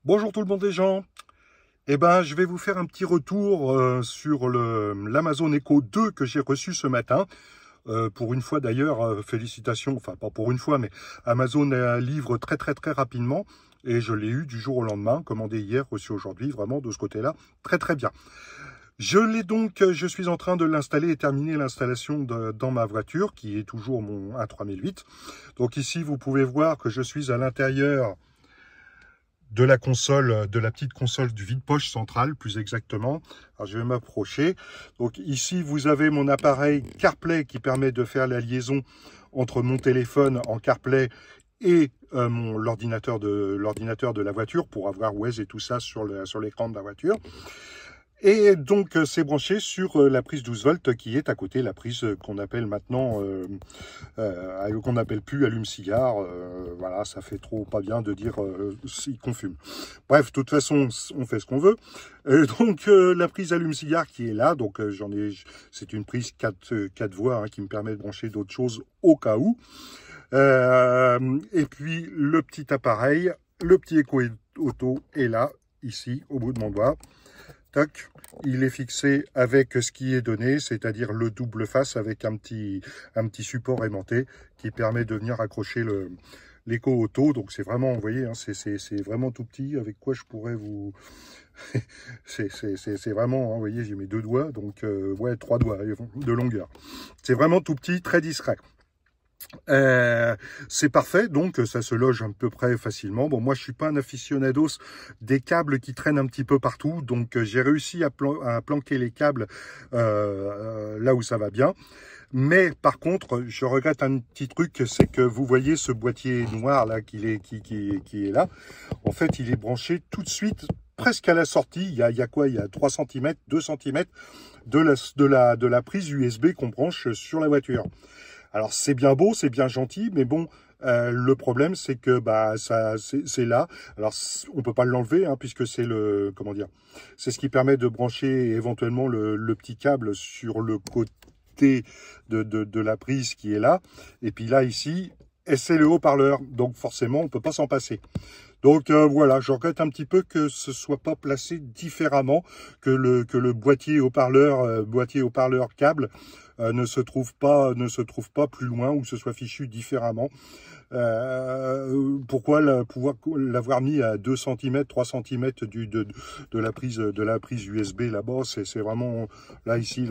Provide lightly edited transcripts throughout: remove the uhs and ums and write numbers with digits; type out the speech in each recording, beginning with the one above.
Bonjour tout le monde des gens. Je vais vous faire un petit retour sur l'Amazon Echo 2 que j'ai reçu ce matin. Pour une fois d'ailleurs, félicitations, enfin pas pour une fois, mais Amazon livre très rapidement. Et je l'ai eu du jour au lendemain, commandé hier, reçu aujourd'hui, vraiment de ce côté-là, très bien. Je suis en train de l'installer et terminer l'installation dans ma voiture, qui est toujours mon A3008. Donc ici, vous pouvez voir que je suis à l'intérieur de la console, de la petite console du vide-poche central, plus exactement. Alors, je vais m'approcher. Donc ici, vous avez mon appareil CarPlay qui permet de faire la liaison entre mon téléphone en CarPlay et l'ordinateur de la voiture pour avoir Waze et tout ça sur l'écran de la voiture. Et donc, c'est branché sur la prise 12 volts qui est à côté, la prise qu'on appelle maintenant, qu'on n'appelle plus allume-cigare. Voilà, ça fait trop pas bien de dire qu'on fume. Bref, de toute façon, on fait ce qu'on veut. Donc, la prise allume-cigare qui est là, donc c'est une prise 4 voies qui me permet de brancher d'autres choses au cas où. Et puis, le petit appareil, le petit Echo Auto est là, ici, au bout de mon doigt. Tac, il est fixé avec ce qui est donné, c'est-à-dire le double face avec un petit support aimanté qui permet de venir accrocher l'Echo Auto. Donc c'est vraiment, vous voyez, c'est vraiment tout petit. Avec quoi je pourrais vous... c'est vraiment, vous voyez, j'ai mes 2 doigts, donc ouais, 3 doigts de longueur. C'est vraiment tout petit, très discret. C'est parfait, donc ça se loge à peu près facilement. Bon, moi je suis pas un aficionados des câbles qui traînent un petit peu partout, donc j'ai réussi à planquer les câbles là où ça va bien. Mais par contre, je regrette un petit truc, c'est que vous voyez ce boîtier noir là qui est là. En fait, il est branché tout de suite, presque à la sortie. Il y a quoi? Il y a 3 cm, 2 cm de la prise USB qu'on branche sur la voiture. Alors c'est bien beau, c'est bien gentil, mais bon, le problème c'est que c'est là. Alors on peut pas l'enlever puisque c'est c'est ce qui permet de brancher éventuellement le petit câble sur le côté de la prise qui est là. Et puis là ici, c'est le haut-parleur, donc forcément on peut pas s'en passer. Donc voilà, je regrette un petit peu que ce soit pas placé différemment, que le boîtier haut-parleur câble ne se trouve pas plus loin ou se soit fichu différemment. Pourquoi pouvoir l'avoir mis à 2 cm, 3 cm de la prise USB là-bas, c'est vraiment là ici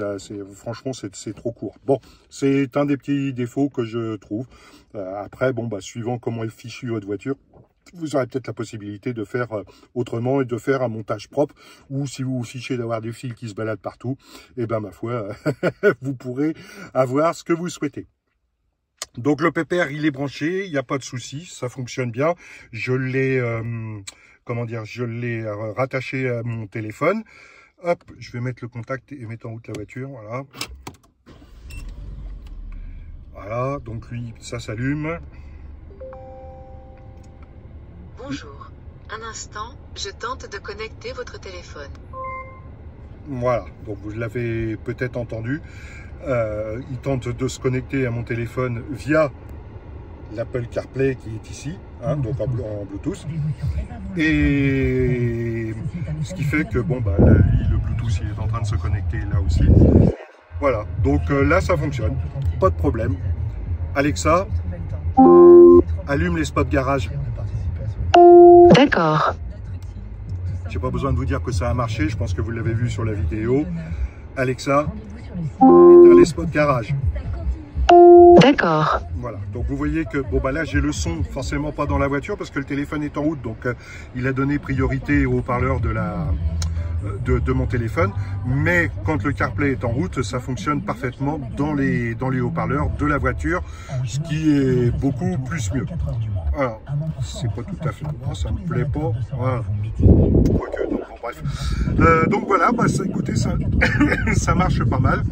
franchement c'est trop court. Bon, c'est un des petits défauts que je trouve. Après bon suivant comment est fichu votre voiture, vous aurez peut-être la possibilité de faire autrement et de faire un montage propre, ou si vous vous fichez d'avoir des fils qui se baladent partout, et ma foi, vous pourrez avoir ce que vous souhaitez. Donc le pépère, il est branché, il n'y a pas de souci, ça fonctionne bien. Je l'ai, rattaché à mon téléphone. Hop, je vais mettre le contact et mettre en route la voiture, voilà. Voilà, donc lui, ça s'allume. Bonjour. Un instant, je tente de connecter votre téléphone. Voilà, donc vous l'avez peut-être entendu. Il tente de se connecter à mon téléphone via l'Apple CarPlay qui est ici, donc en Bluetooth. Et ce qui fait que, là, lui, le Bluetooth, il est en train de se connecter là aussi. Voilà, donc là, ça fonctionne. Pas de problème. Alexa, allume les spots garage. D'accord. J'ai pas besoin de vous dire que ça a marché, je pense que vous l'avez vu sur la vidéo. Alexa, éteins les spots garage. D'accord. Voilà, donc vous voyez que là j'ai le son, forcément pas dans la voiture parce que le téléphone est en route, donc il a donné priorité au haut-parleur de mon téléphone, mais quand le CarPlay est en route, ça fonctionne parfaitement dans les haut-parleurs de la voiture, ce qui est beaucoup plus mieux. Alors, c'est pas tout à fait, ça me plaît pas, voilà. Okay, donc, bon, bref. Donc voilà, écoutez, ça marche pas mal.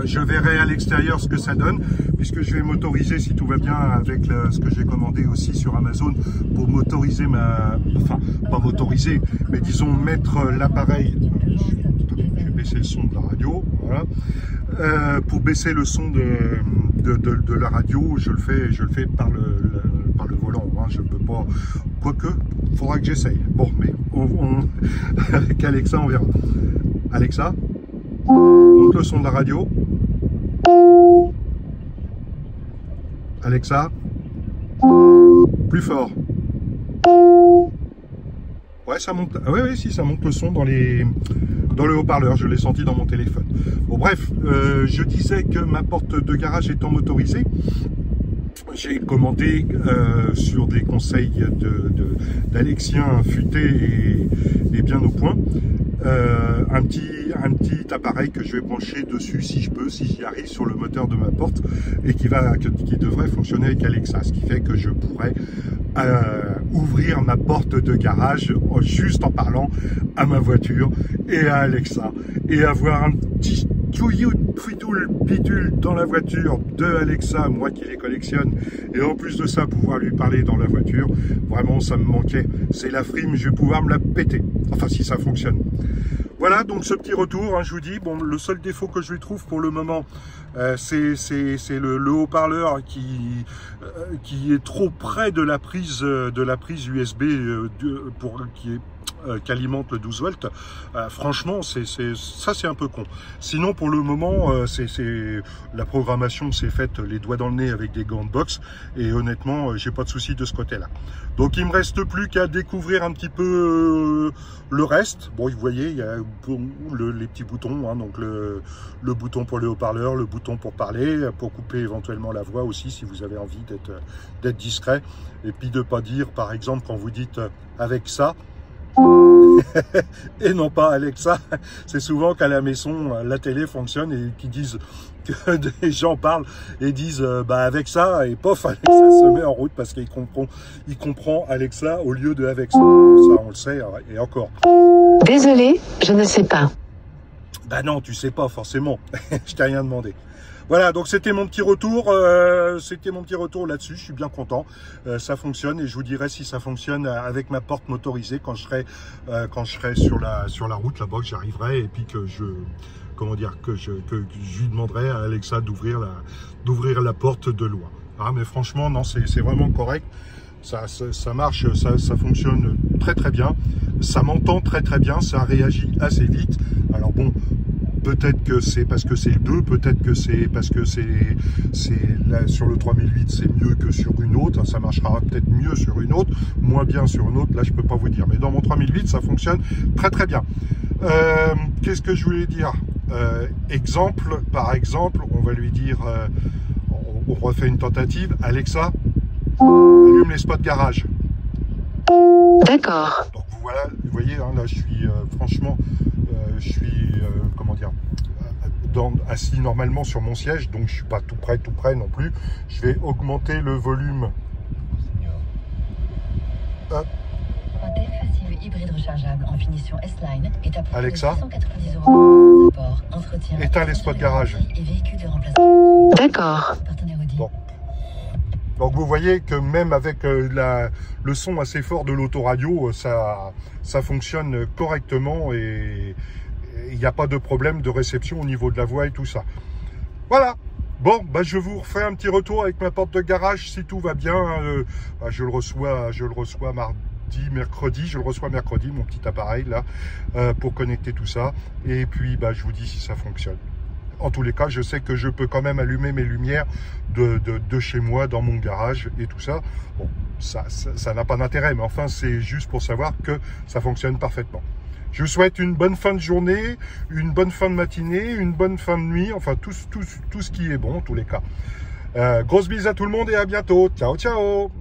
Je verrai à l'extérieur ce que ça donne, puisque je vais m'autoriser, si tout va bien, avec ce que j'ai commandé aussi sur Amazon, pour m'autoriser enfin, pas m'autoriser, mais disons mettre l'appareil, je vais baisser le son de la radio, voilà. Pour baisser le son de la radio, je le fais par le volant, hein, je peux pas, quoique, faudra que j'essaye. Bon, mais avec Alexa, on verra. Alexa, monte le son de la radio. Alexa, plus fort. Ouais, ça monte. Ah, oui, si, ça monte le son dans le haut-parleur. Je l'ai senti dans mon téléphone. Bon, bref, je disais que ma porte de garage étant motorisée, j'ai commandé sur des conseils d'Alexien futé et bien au point, un petit appareil que je vais brancher dessus si je peux, si j'y arrive, sur le moteur de ma porte, et qui devrait fonctionner avec Alexa, ce qui fait que je pourrais ouvrir ma porte de garage juste en parlant à ma voiture et à Alexa, et avoir un petit bidule dans la voiture de Alexa, moi qui les collectionne, et en plus de ça pouvoir lui parler dans la voiture. Vraiment, ça me manquait, c'est la frime, je vais pouvoir me la péter, enfin si ça fonctionne. Voilà, donc ce petit retour, hein, je vous dis, bon, le seul défaut que je lui trouve pour le moment, c'est le haut-parleur qui est trop près de la prise USB qui alimente le 12 volts. Franchement, ça c'est un peu con. Sinon, pour le moment, la programmation s'est faite les doigts dans le nez avec des gants de boxe, et honnêtement, j'ai pas de souci de ce côté-là. Donc il me reste plus qu'à découvrir un petit peu le reste. Bon, vous voyez, il y a les petits boutons, hein, donc le bouton pour le haut-parleur, le bouton pour parler, pour couper éventuellement la voix aussi si vous avez envie d'être discret, et puis de pas dire, par exemple, quand vous dites avec ça et non pas Alexa, c'est souvent qu'à la maison la télé fonctionne et qu'ils disent que des gens parlent et disent bah avec ça, et pof, Alexa se met en route parce qu'il comprend Alexa au lieu de avec ça. Ça on le sait, et encore. Désolé, je ne sais pas. Bah non, tu sais pas forcément. Je t'ai rien demandé. Voilà, donc c'était mon petit retour. Là-dessus. Je suis bien content. Ça fonctionne, et je vous dirai si ça fonctionne avec ma porte motorisée quand je serai sur la route là-bas, que j'arriverai, et puis que je lui demanderai à Alexa d'ouvrir la porte de loin. Ah, mais franchement, non, c'est vraiment correct. Ça marche, ça fonctionne très très bien. Ça m'entend très très bien. Ça réagit assez vite. Alors bon. Peut-être que c'est parce que c'est le 2, peut-être que c'est parce que là, sur le 3008 c'est mieux que sur une autre, ça marchera peut-être mieux sur une autre, moins bien sur une autre, là je peux pas vous dire, mais dans mon 3008 ça fonctionne très très bien. Qu'est-ce que je voulais dire? Par exemple, on va lui dire, on refait une tentative, Alexa, allume les spots garage. D'accord. Donc voilà, vous voyez, hein, là je suis franchement, comment dire, assis normalement sur mon siège, donc je suis pas tout près non plus. Je vais augmenter le volume. Hop. Un tel facile hybride rechargeable en finition S-Line est à Alexa, 690 € support, entretien, éteins les spots garage. et véhicules de remplacement. D'accord. Partenaire Audi. Bon. Donc vous voyez que même avec le son assez fort de l'autoradio, ça fonctionne correctement, et il n'y a pas de problème de réception au niveau de la voix et tout ça. Voilà. Bon, bah, je vous refais un petit retour avec ma porte de garage si tout va bien. Bah, je le reçois mercredi, mon petit appareil là, pour connecter tout ça. Et puis bah, je vous dis si ça fonctionne. En tous les cas, je sais que je peux quand même allumer mes lumières de chez moi, dans mon garage et tout ça. Bon, ça n'a pas d'intérêt, mais enfin, c'est juste pour savoir que ça fonctionne parfaitement. Je vous souhaite une bonne fin de journée, une bonne fin de matinée, une bonne fin de nuit, enfin tout ce qui est bon en tous les cas. Grosse bise à tout le monde et à bientôt. Ciao, ciao!